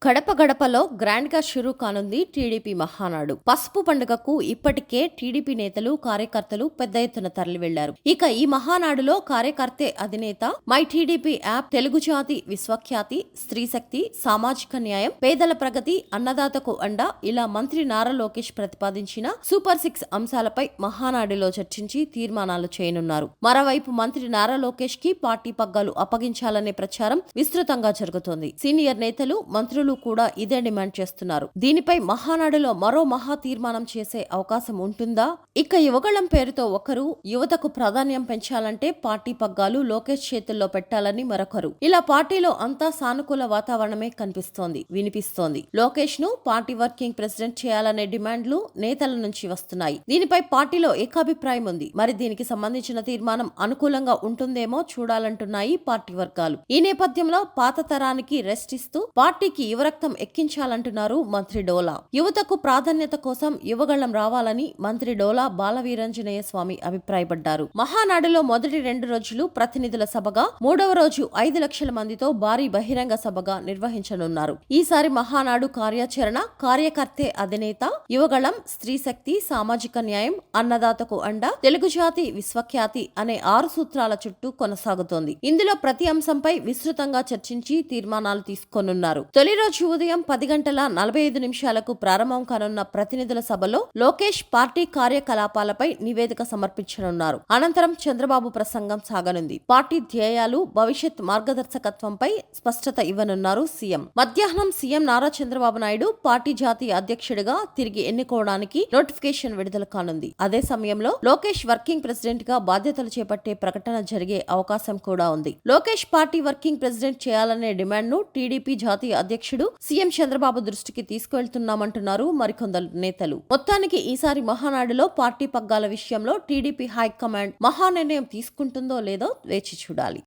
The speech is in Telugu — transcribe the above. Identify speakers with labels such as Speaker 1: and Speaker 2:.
Speaker 1: గడప గడపలో గ్రాండ్ గా షురూ కానుంది టీడీపీ మహానాడు. పసుపు పండుగకు ఇప్పటికే టీడీపీ నేతలు కార్యకర్తలు పెద్ద ఎత్తున తరలి వెళ్లారు. ఇక ఈ మహానాడులో కార్యకర్తే అధినేత, మై టీడీపీ యాప్, తెలుగు జాతి విశ్వఖ్యాతి, స్త్రీ శక్తి, సామాజిక న్యాయం, పేదల ప్రగతి, అన్నదాతకు అండ ఇలా మంత్రి నారా లోకేష్ ప్రతిపాదించిన సూపర్ 6 అంశాలపై మహానాడులో చర్చించి తీర్మానాలు చేయనున్నారు. మరోవైపు మంత్రి నారా లోకేష్ కి పార్టీ పగ్గాలు అప్పగించాలనే ప్రచారం విస్తృతంగా జరుగుతోంది. సీనియర్ నేతలు, మంత్రులు కూడా ఇదే డిమాండ్ చేస్తున్నారు. దీనిపై మహానాడులో మరో మహా తీర్మానం చేసే అవకాశం ఉంటుందా? ఇక యువగళం పేరుతో ఒకరు, యువతకు ప్రాధాన్యం పెంచాలంటే పార్టీ పగ్గాలు లోకేష్ చేతుల్లో పెట్టాలని మరొకరు. ఇలా పార్టీలో అంతా సానుకూల వాతావరణమే కనిపిస్తోంది, వినిపిస్తోంది. లోకేష్ ను పార్టీ వర్కింగ్ ప్రెసిడెంట్ చేయాలనే డిమాండ్లు నేతల నుంచి వస్తున్నాయి. దీనిపై పార్టీలో ఏకాభిప్రాయం ఉంది. మరి దీనికి సంబంధించిన తీర్మానం అనుకూలంగా ఉంటుందేమో చూడాలంటున్నాయి పార్టీ వర్గాలు. ఈ నేపథ్యంలో పాత తరానికి రెస్ట్ ఇస్తూ పార్టీకి యువరక్తం ఎక్కించాలంటున్నారు మంత్రి డోలా. యువతకు ప్రాధాన్యత కోసం యువగళం రావాలని మంత్రి డోలా బాలవీరాంజనేయ స్వామి అభిప్రాయపడ్డారు. మహానాడులో మొదటి 2 రోజులు ప్రతినిధుల సభగా, 3వ రోజు 5 లక్షల మందితో భారీ బహిరంగ సభగా నిర్వహించనున్నారు. ఈసారి మహానాడు కార్యాచరణ కార్యకర్తే అధినేత, యువగళం, స్త్రీ శక్తి, సామాజిక న్యాయం, అన్నదాతకు అండ, తెలుగు జాతి విశ్వఖ్యాతి అనే 6 సూత్రాల చుట్టూ కొనసాగుతోంది. ఇందులో ప్రతి అంశంపై విస్తృతంగా చర్చించి తీర్మానాలు తీసుకోనున్నారు. తొలి రోజు ఉదయం 10 గంటల 45 నిమిషాలకు ప్రారంభం కానున్న ప్రతినిధుల సభలో లోకేష్ పార్టీ కార్యకలాపాలపై నివేదిక సమర్పించనున్నారు. అనంతరం చంద్రబాబు ప్రసంగం సాగనుంది. పార్టీ ధ్యేయాలు, భవిష్యత్ మార్గదర్శకత్వంపై స్పష్టత ఇవ్వనున్నారు సీఎం. మధ్యాహ్నం సీఎం నారా చంద్రబాబు నాయుడు పార్టీ జాతీయ అధ్యక్షుడిగా తిరిగి ఎన్నుకోవడానికి నోటిఫికేషన్ విడుదల కానుంది. అదే సమయంలో లోకేష్ వర్కింగ్ ప్రెసిడెంట్ గా బాధ్యతలు చేపట్టే ప్రకటన జరిగే అవకాశం కూడా ఉంది. లోకేష్ పార్టీ వర్కింగ్ ప్రెసిడెంట్ చేయాలనే డిమాండ్ ను టీడీపీ జాతీయ అధ్యక్షుడు సీఎం చంద్రబాబు దృష్టికి తీసుకువెళ్తున్నామంటున్నారు మరికొందరు నేతలు. మొత్తానికి ఈసారి మహానాడులో పార్టీ పగ్గాల విషయంలో టీడీపీ హైకమాండ్ మహా నిర్ణయం తీసుకుంటుందో లేదో వేచి చూడాలి.